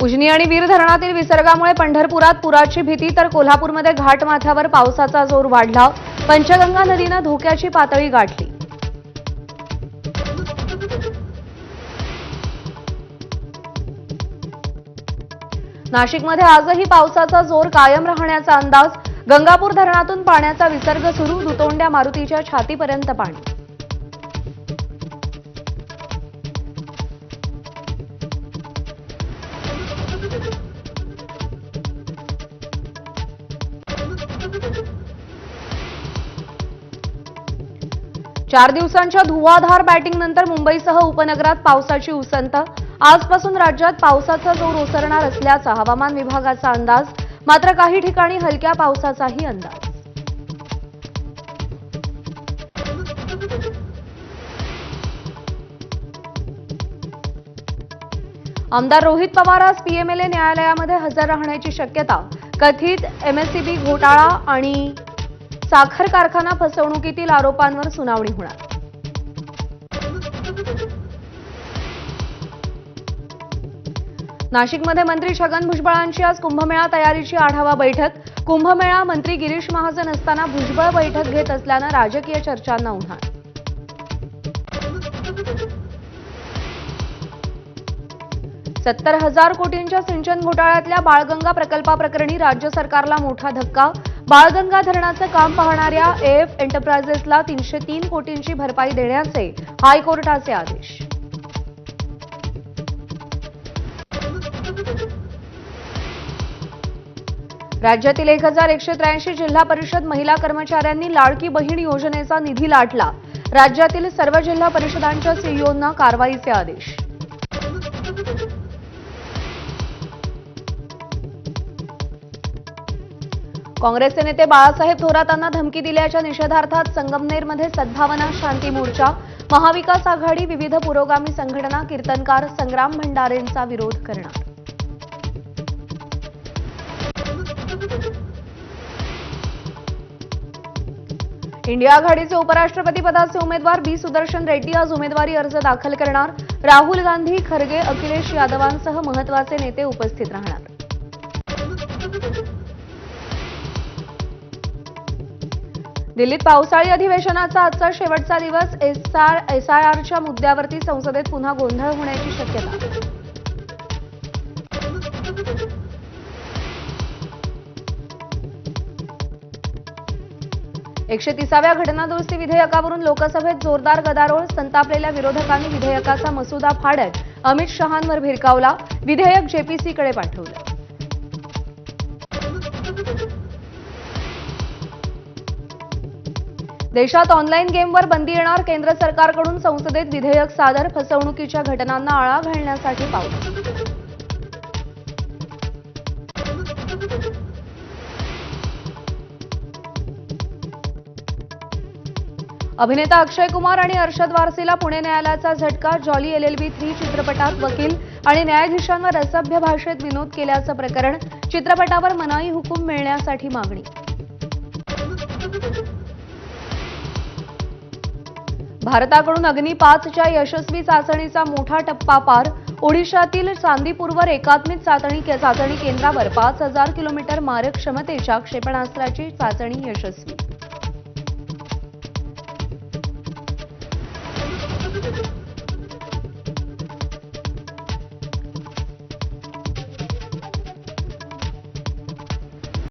उजनी आणि वीर धरणातील विसर्गामुळे पंढरपुरात पुराची भीती तर कोल्हापूरमध्ये घाटमाथ्यावर पावसाचा जोर वाढला। पंचगंगा नदीने धोक्याची पातळी गाठली। नाशिकमध्ये आजही पावसाचा जोर कायम राहण्याचा अंदाज। गंगापूर धरणातून पाण्याचा विसर्ग सुरू, दुतोंड्या मारुतीच्या छातीपर्यंत पाणी। चार दिवसांच्या धुवाधार बॅटिंगनंतर मुंबईसह उपनगरात पावसाची उसंत। आजपासून राज्यात पावसाचा जोर ओसरणार असल्याचा हवामान विभागाचा अंदाज। मात्र काही ठिकाणी हलक्या पावसाचाही अंदाज। आमदार रोहित पवार आज पीएमएलए न्यायालयामध्ये हजर राहण्याची शक्यता। कथित एमएससीबी घोटाळा आणि साखर कारखाना फसवणुकीतील आरोपांवर सुनावणी होणार। नाशिकमध्ये मंत्री छगन भुजबळांची आज कुंभमेळा तयारीची आढावा बैठक। कुंभमेळा मंत्री गिरीश महाजन असताना भुजबळ बैठक घेत असल्यानं राजकीय चर्चांना उधाण। $70,000 कोटींच्या सिंचन घोटाळ्यातल्या बाळगंगा प्रकल्पाप्रकरणी राज्य सरकारला मोठा धक्का। बाळगंगा धरणाचं काम पाहणाऱ्या एएफ एंटरप्राइजेसला 303 कोटींची भरपाई देण्याचे हायकोर्टाचे आदेश। राज्यातील 1183 जिल्हा परिषद महिला कर्मचाऱ्यांनी लाडकी बहीण योजनेचा निधी लाटला। राज्यातील सर्व जिल्हा परिषदांच्या सीईओंना कारवाईचे आदेश। काँग्रेसचे नेते बाळासाहेब थोरातांना धमकी दिल्याच्या निषेधार्थात संगमनेरमध्ये सद्भावना शांती मोर्चा। महाविकास आघाडी, विविध पुरोगामी संघटना, कीर्तनकार संग्राम भंडारेंचा विरोध करणार। इंडिया आघाडीचे उपराष्ट्रपती पदाचे उमेदवार बी सुदर्शन रेड्डी आज उमेदवारी अर्ज दाखल करणार। राहुल गांधी, खरगे, अखिलेश यादवांसह महत्त्वाचे नेते उपस्थित राहणार। दिल्लीत पावसाळी अधिवेशनाचा आजचा शेवटचा दिवस। एसआयआरच्या मुद्द्यावरती संसदेत पुन्हा गोंधळ होण्याची शक्यता। एकशे 30व्या घटनादुरुस्ती विधेयकावरून लोकसभेत जोरदार गदारोळ। संतापलेल्या विरोधकांनी विधेयकाचा मसुदा फाडत अमित शहांवर भिरकावला। विधेयक जेपीसीकडे पाठवलं। देशात ऑनलाईन गेमवर बंदी येणार। केंद्र सरकारकडून संसदेत विधेयक सादर। फसवणुकीच्या घटनांना आळा घालण्यासाठी पाऊल। अभिनेता अक्षय कुमार आणि अरशद वारसीला पुणे न्यायालयाचा झटका। जॉली LLB 3 चित्रपटात वकील आणि न्यायाधीशांवर असभ्य भाषेत विनोद केल्याचं प्रकरण। चित्रपटावर मनाई हुकूम मिळण्यासाठी मागणी। भारताकडून अग्नी 5च्या यशस्वी चाचणीचा मोठा टप्पा पार। ओडिशातील चांदीपूरवर एकात्मिक चाचणी केंद्रावर 5000 किलोमीटर मारक क्षमतेच्या क्षेपणास्त्राची चाचणी यशस्वी।